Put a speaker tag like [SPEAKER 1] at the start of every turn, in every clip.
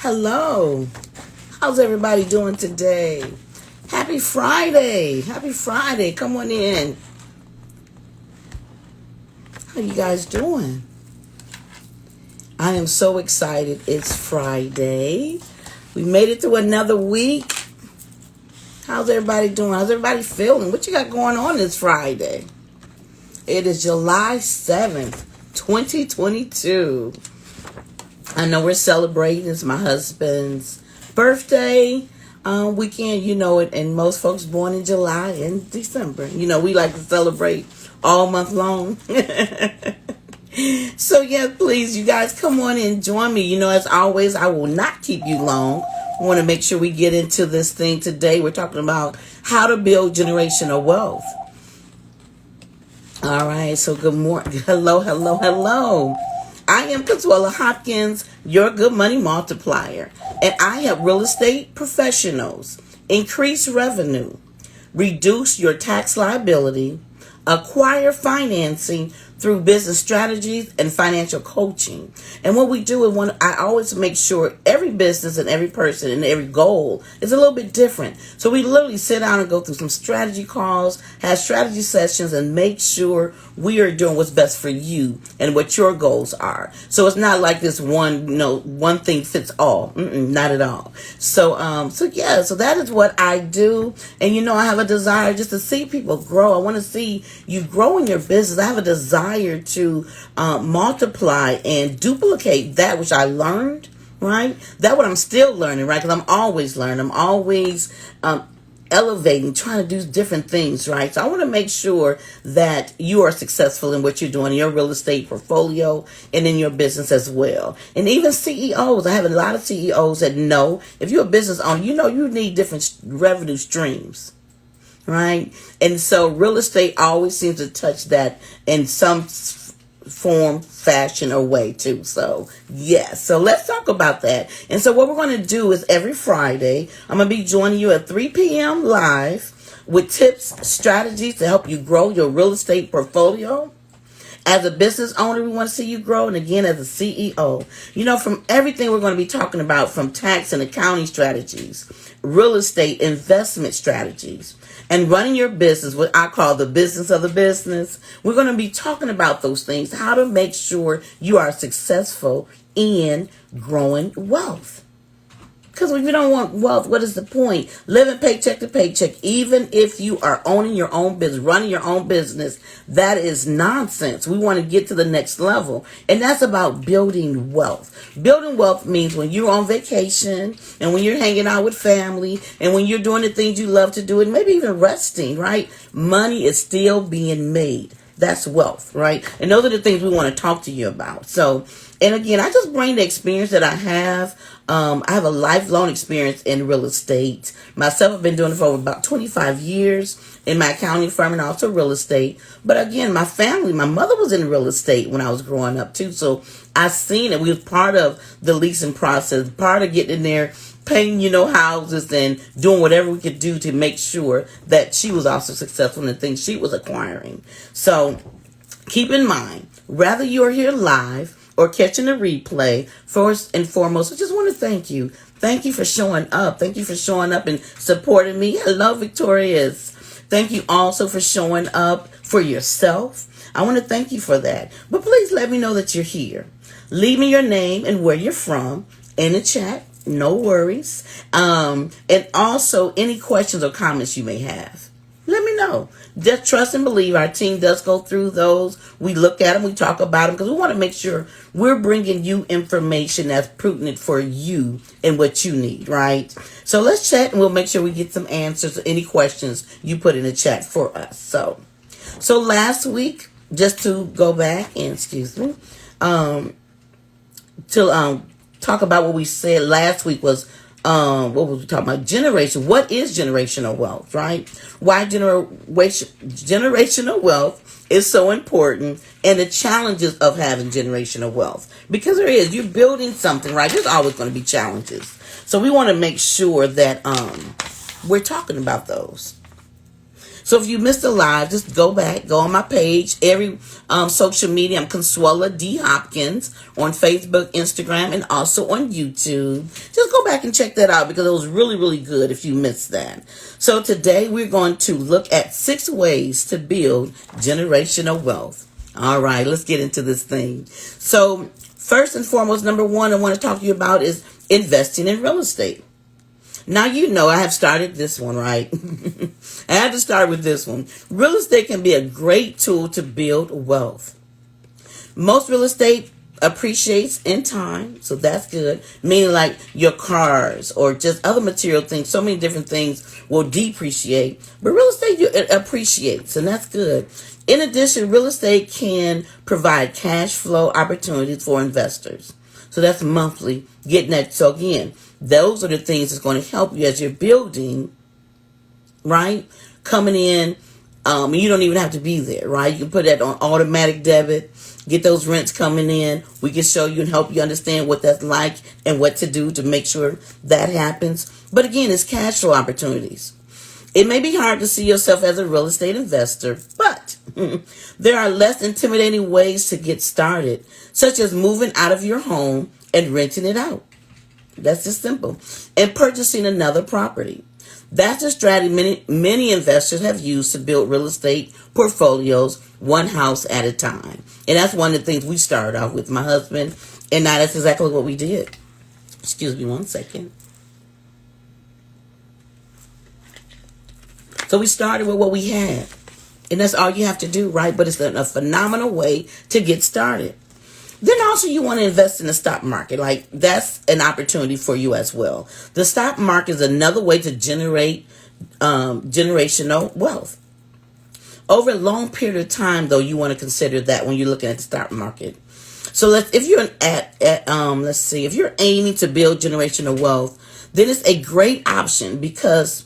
[SPEAKER 1] Hello. How's everybody doing today? Happy Friday. Happy Friday. Come on in. How you guys doing? I am so excited. It's Friday. We made it through another week. How's everybody doing? How's everybody feeling? What you got going on this Friday? It is July 7th, 2022. I know we're celebrating. It's my husband's birthday weekend, you know it, and most folks born in July and December. You know, we like to celebrate all month long. So, yeah, please, you guys come on and join me. You know, as always, I will not keep you long. I want to make sure we get into this thing today. We're talking about how to build generational wealth. All right, so good morning. Hello. I am Consuela Hopkins, your good money multiplier, and I help real estate professionals increase revenue, reduce your tax liability, acquire financing through business strategies and financial coaching. And what we do is I always make sure every business and every person and every goal is a little bit different. So we literally sit down and go through some strategy calls, have strategy sessions, and make sure we are doing what's best for you and what your goals are. So it's not like this one thing fits all. Not at all. So that is what I do. And I have a desire just to see people grow. I want to see you grow in your business. I have a desire to multiply and duplicate that which I learned, right? That what I'm still learning, right? Because I'm always learning. I'm always elevating, trying to do different things, right? So I want to make sure that you are successful in what you're doing in your real estate portfolio and in your business as well. And even CEOs, I have a lot of CEOs that know if you're a business owner, you need different revenue streams. Right? And so real estate always seems to touch that in some form, fashion, or way too. So, yes. So let's talk about that. And so what we're going to do is every Friday, I'm going to be joining you at 3 p.m. live with tips, strategies to help you grow your real estate portfolio. As a business owner, we want to see you grow. And again, as a CEO, from everything we're going to be talking about, from tax and accounting strategies, real estate investment strategies, and running your business, what I call the business of the business, we're going to be talking about those things, how to make sure you are successful in growing wealth. Because if you don't want wealth, what is the point? Living paycheck to paycheck, even if you are owning your own business, running your own business, that is nonsense. We want to get to the next level. And that's about building wealth. Building wealth means when you're on vacation and when you're hanging out with family and when you're doing the things you love to do and maybe even resting, right? Money is still being made. That's wealth, right? And those are the things we want to talk to you about. So, and again, I just bring the experience that I have. I have a lifelong experience in real estate. Myself, I've been doing it for over about 25 years in my accounting firm and also real estate. But again, my family, my mother was in real estate when I was growing up too. So I seen it. We was part of the leasing process, part of getting in there, paying, houses and doing whatever we could do to make sure that she was also successful in the things she was acquiring. So keep in mind, whether you're here live or catching a replay, first and foremost, I just want to thank you. Thank you for showing up. Thank you for showing up and supporting me. Hello, Victorious. Thank you also for showing up for yourself. I want to thank you for that. But please let me know that you're here. Leave me your name and where you're from in the chat. No worries. And also any questions or comments you may have. Let me know. Just trust and believe. Our team does go through those. We look at them. We talk about them because we want to make sure we're bringing you information that's pertinent for you and what you need, right? So let's chat and we'll make sure we get some answers to any questions you put in the chat for us. So last week, just to go back and talk about what we said last week was what was we talking about? Generation. What is generational wealth, right? Why generational wealth is so important and the challenges of having generational wealth. Because there is. You're building something, right? There's always going to be challenges. So we want to make sure that we're talking about those. So if you missed the live, just go back, go on my page, every social media. I'm Consuela D. Hopkins on Facebook, Instagram, and also on YouTube. Just go back and check that out because it was really, really good if you missed that. So today we're going to look at 6 ways to build generational wealth. All right, let's get into this thing. So first and foremost, number 1 I want to talk to you about is investing in real estate. Now, you know, I have started this one, right? I had to start with this one. Real estate can be a great tool to build wealth. Most real estate appreciates in time, so that's good. Meaning like your cars or just other material things, so many different things will depreciate. But real estate it appreciates, and that's good. In addition, real estate can provide cash flow opportunities for investors. So that's monthly, getting that. So again, those are the things that's going to help you as you're building, right? Coming in, you don't even have to be there, right? You can put that on automatic debit, get those rents coming in. We can show you and help you understand what that's like and what to do to make sure that happens. But again, it's cash flow opportunities. It may be hard to see yourself as a real estate investor, but there are less intimidating ways to get started, such as moving out of your home and renting it out. That's just simple. And purchasing another property. That's a strategy many investors have used to build real estate portfolios one house at a time. And that's one of the things we started off with, my husband and I. That's exactly what we did. Excuse me one second. So we started with what we had. And that's all you have to do, right? But it's a phenomenal way to get started. Then also you want to invest in the stock market. Like that's an opportunity for you as well. The stock market is another way to generate generational wealth. Over a long period of time, though, you want to consider that when you're looking at the stock market. So if you're if you're aiming to build generational wealth, then it's a great option because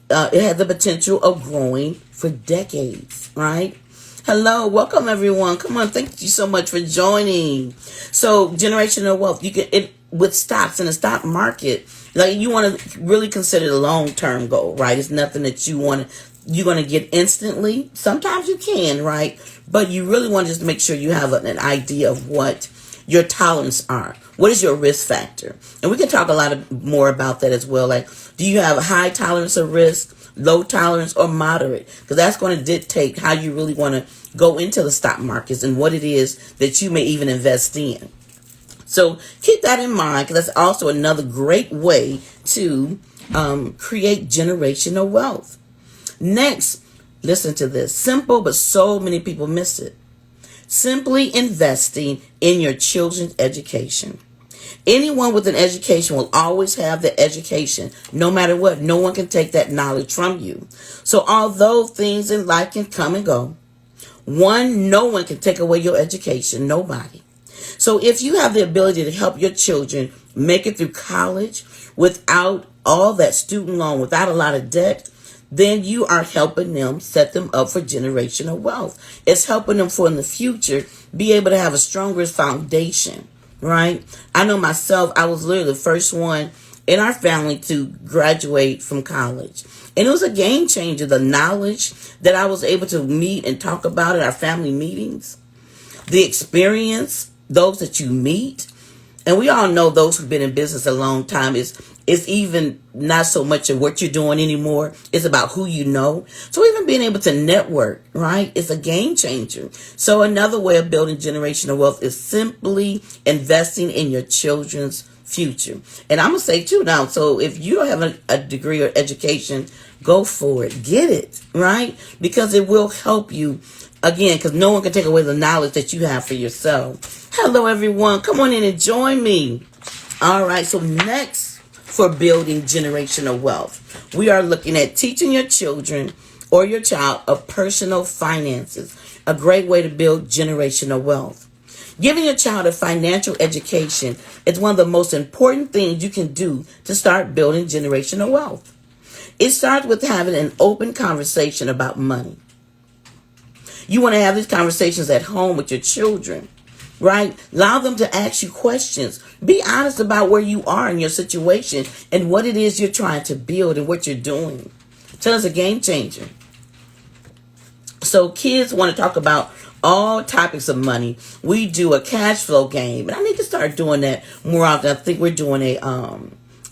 [SPEAKER 1] it has the potential of growing for decades, right? Hello, welcome everyone. Come on, thank you so much for joining. So, generational wealth, you can with stocks in the stock market, like you want to really consider the long-term goal, right? It's nothing that you're going to get instantly. Sometimes you can, right? But you really want to just make sure you have an idea of what your tolerance are. What is your risk factor? And we can talk a lot more about that as well. Like, do you have a high tolerance of risk, low tolerance, or moderate? Because that's going to dictate how you really want to go into the stock markets and what it is that you may even invest in. So keep that in mind, because that's also another great way to create generational wealth. Next, listen to this. Simple, but so many people miss it. Simply investing in your children's education. Anyone with an education will always have the education, no matter what. No one can take that knowledge from you. So although things in life can come and go, no one can take away your education. Nobody. So if you have the ability to help your children make it through college without all that student loan, without a lot of debt, then you are helping them set them up for generational wealth. It's helping them for in the future be able to have a stronger foundation, right? I know myself, I was literally the first one in our family to graduate from college. And it was a game changer, the knowledge that I was able to meet and talk about at our family meetings, the experience, those that you meet. And we all know those who've been in business a long time it's even not so much of what you're doing anymore. It's about who you know. So even being able to network, right, is a game changer. So another way of building generational wealth is simply investing in your children's future. And I'm going to say too now, so if you don't have a degree or education, go for it. Get it, right? Because it will help you, again, because no one can take away the knowledge that you have for yourself. Hello, everyone. Come on in and join me. All right, so next for building generational wealth, we are looking at teaching your children or your child of personal finances, a great way to build generational wealth. Giving your child a financial education is one of the most important things you can do to start building generational wealth. It starts with having an open conversation about money. You want to have these conversations at home with your children, right? Allow them to ask you questions. Be honest about where you are in your situation and what it is you're trying to build and what you're doing. So it's a game changer. So kids want to talk about all topics of money. We do a cash flow game, and I need to start doing that more often. I think we're doing a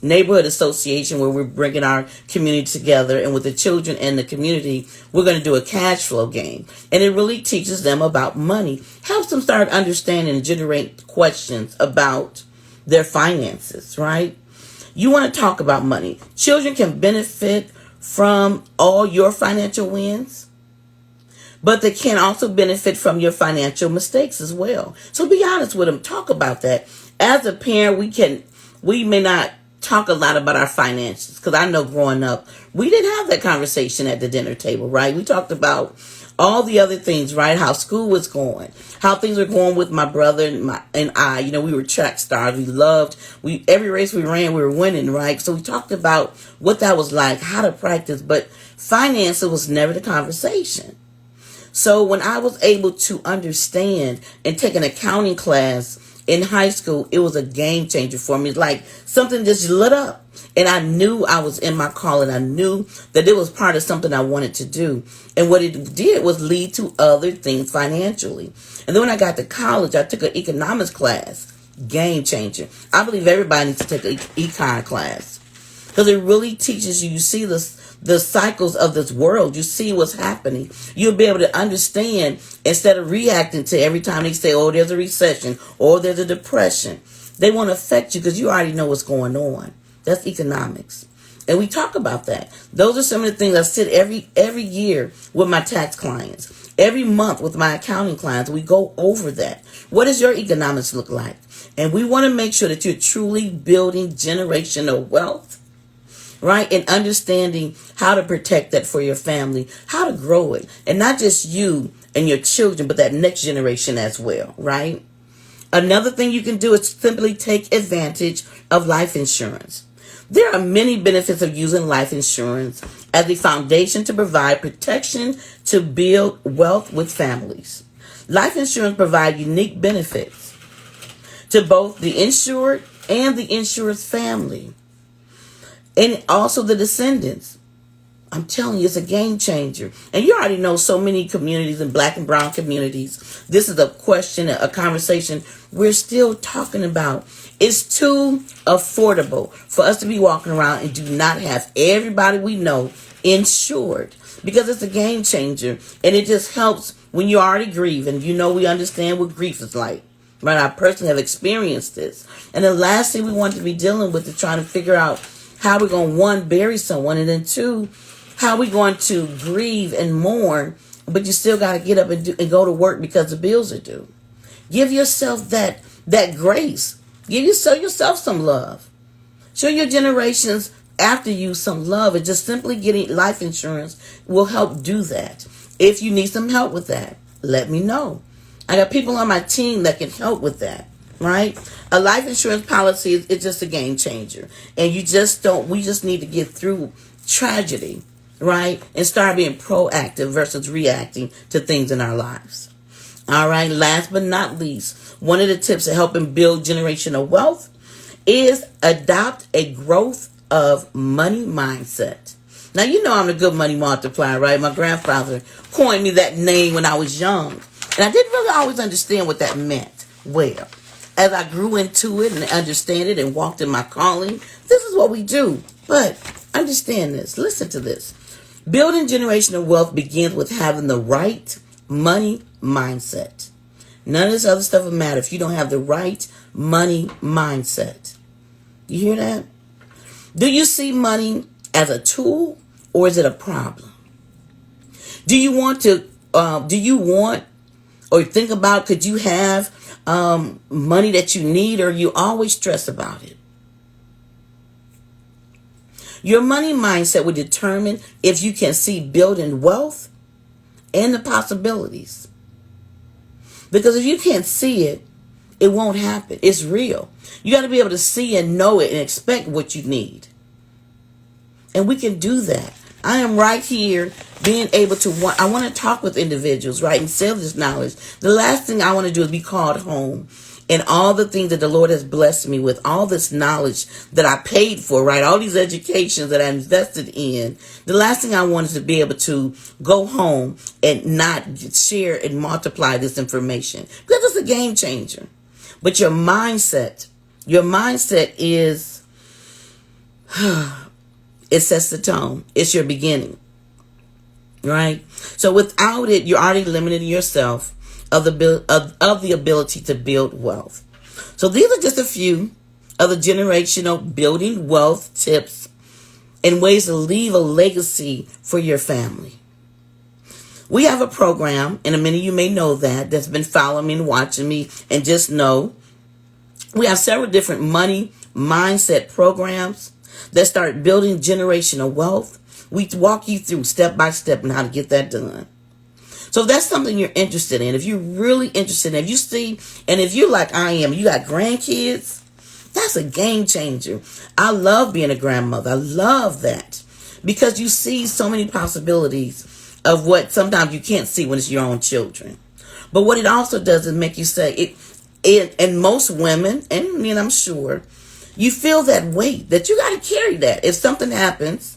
[SPEAKER 1] neighborhood association where we're bringing our community together, and with the children and the community, we're going to do a cash flow game, and it really teaches them about money, helps them start understanding and generate questions about their finances, right? You want to talk about money. Children can benefit from all your financial wins, but they can also benefit from your financial mistakes as well. So be honest with them. Talk about that. As a parent, we may not talk a lot about our finances, because I know growing up, we didn't have that conversation at the dinner table, right? We talked about all the other things, right? How school was going, how things were going with my brother and I. You know, we were track stars. Every race we ran, we were winning, right? So we talked about what that was like, how to practice, but finances was never the conversation. So when I was able to understand and take an accounting class in high school, it was a game changer for me. It's like something just lit up. And I knew I was in my calling. I knew that it was part of something I wanted to do. And what it did was lead to other things financially. And then when I got to college, I took an economics class. Game changer. I believe everybody needs to take an econ class, because it really teaches you. You see the cycles of this world. You see what's happening. You'll be able to understand instead of reacting to every time they say, oh, there's a recession or there's a depression. They won't affect you because you already know what's going on. That's economics. And we talk about that. Those are some of the things I sit every year with my tax clients. Every month with my accounting clients, we go over that. What does your economics look like? And we want to make sure that you're truly building generational wealth, right? And understanding how to protect that for your family, how to grow it. And not just you and your children, but that next generation as well, right? Another thing you can do is simply take advantage of life insurance. There are many benefits of using life insurance as a foundation to provide protection to build wealth with families. Life insurance provides unique benefits to both the insured and the insurer's family, and also the descendants. I'm telling you, it's a game changer. And you already know so many communities and black and brown communities, this is a question, a conversation we're still talking about. It's too affordable for us to be walking around and do not have everybody we know insured, because it's a game changer. And it just helps when you're already grieving. You know, we understand what grief is like, right? I personally have experienced this. And the last thing we want to be dealing with is trying to figure out how we're going to, one, bury someone, and then two, how we're going to grieve and mourn, but you still got to get up and go to work because the bills are due. Give yourself that grace. Give yourself some love. Show your generations after you some love, and just simply getting life insurance will help do that. If you need some help with that, let me know. I got people on my team that can help with that, right? A life insurance policy is just a game changer. And we just need to get through tragedy, right? And start being proactive versus reacting to things in our lives. All right. Last but not least, one of the tips to helping build generational wealth is adopt a growth of money mindset. Now, you know I'm a good money multiplier, right? My grandfather coined me that name when I was young. And I didn't really always understand what that meant. Well, as I grew into it and understand it and walked in my calling, this is what we do. But understand this. Listen to this. Building generational wealth begins with having the right money mindset. None of this other stuff will matter if you don't have the right money mindset. You hear that? Do you see money as a tool, or is it a problem? Do you want or think about, could you have money that you need, or you always stress about it? Your money mindset will determine if you can see building wealth and the possibilities. Because if you can't see it, it won't happen. It's real. You got to be able to see and know it and expect what you need. And we can do that. I am right here being able to, I want to talk with individuals, right, and sell this knowledge. The last thing I want to do is be called home and all the things that the Lord has blessed me with, all this knowledge that I paid for, right? All these educations that I invested in. The last thing I want is to be able to go home and not share and multiply this information, because it's a game changer. But your mindset is, it sets the tone. It's your beginning, right? So without it, you're already limiting yourself of the ability to build wealth. So these are just a few of the generational building wealth tips and ways to leave a legacy for your family. We have a program, and many of you may know that's been following me and watching me, and just know we have several different money mindset programs that start building generational wealth. We walk you through step by step on how to get that done. So if that's something you're interested in, if you're really interested in, if you see, and if you're like I am, you got grandkids, that's a game changer. I love being a grandmother. I love that, because you see so many possibilities of what sometimes you can't see when it's your own children. But what it also does is make you say it, and most women, and me, and I'm sure, you feel that weight that you got to carry that. If something happens,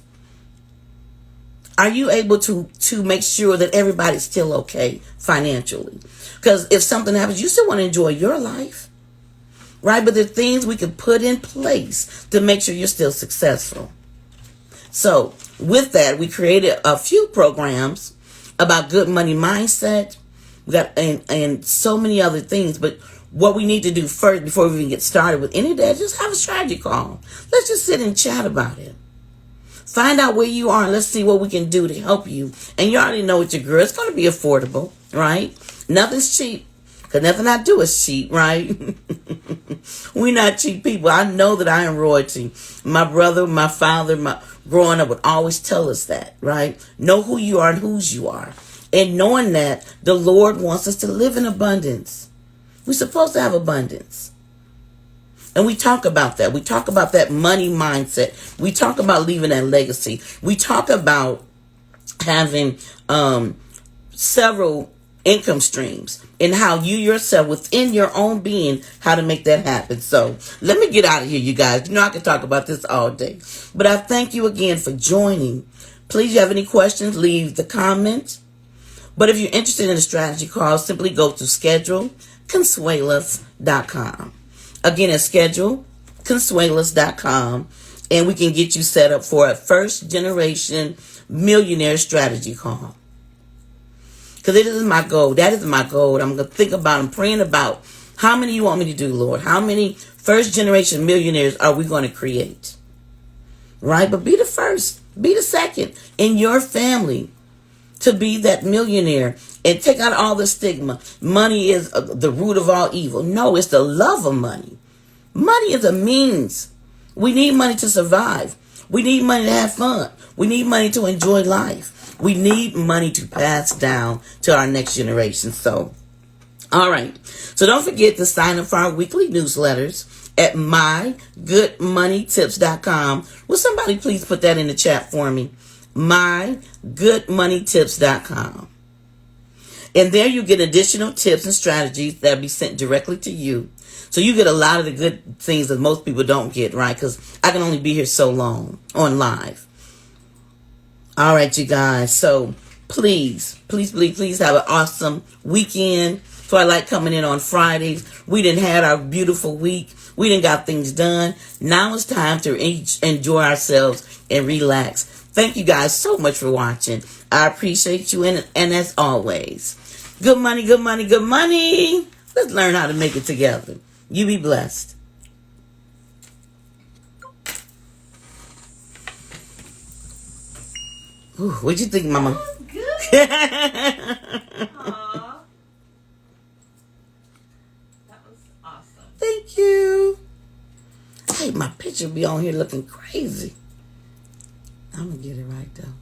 [SPEAKER 1] are you able to make sure that everybody's still okay financially? Because if something happens, you still want to enjoy your life, right? But there are things we can put in place to make sure you're still successful. So with that, we created a few programs about good money mindset. We got and so many other things. But what we need to do first, before we even get started with any of that, just have a strategy call. Let's just sit and chat about it. Find out where you are, and let's see what we can do to help you. And you already know what your girl, it's going to be affordable, right? Nothing's cheap, because nothing I do is cheap, right? We're not cheap people. I know that I am royalty. My brother, my father, growing up would always tell us that, right? Know who you are and whose you are. And knowing that the Lord wants us to live in abundance. We're supposed to have abundance. And we talk about that. We talk about that money mindset. We talk about leaving that legacy. We talk about having several income streams and how you yourself, within your own being, how to make that happen. So let me get out of here, you guys. You know I can talk about this all day. But I thank you again for joining. Please, if you have any questions, leave the comment. But if you're interested in a strategy call, simply go to scheduleconsuelos.com. Again, it's scheduleconsuelos.com, and we can get you set up for a first generation millionaire strategy call. Because it is my goal. That is my goal. I'm going to think about and praying about how many you want me to do, Lord. How many first generation millionaires are we going to create? Right? But be the first. Be the second in your family to be that millionaire, and take out all the stigma. Money is the root of all evil. No, it's the love of money. Money is a means. We need money to survive. We need money to have fun. We need money to enjoy life. We need money to pass down to our next generation. So, all right. So don't forget to sign up for our weekly newsletters at mygoodmoneytips.com. Will somebody please put that in the chat for me? mygoodmoneytips.com. And there you get additional tips and strategies that will be sent directly to you. So you get a lot of the good things that most people don't get, right? Because I can only be here so long on live. All right, you guys. So please have an awesome weekend. So I like coming in on Fridays. We done had our beautiful week. We done got things done. Now it's time to enjoy ourselves and relax. Thank you guys so much for watching. I appreciate you. And as always, good money, good money, good money. Let's learn how to make it together. You be blessed. Ooh, what'd you think, Mama?
[SPEAKER 2] That was good. Aww. That was awesome.
[SPEAKER 1] Thank you. Hey, my picture be on here looking crazy. I'm going to get it right, though.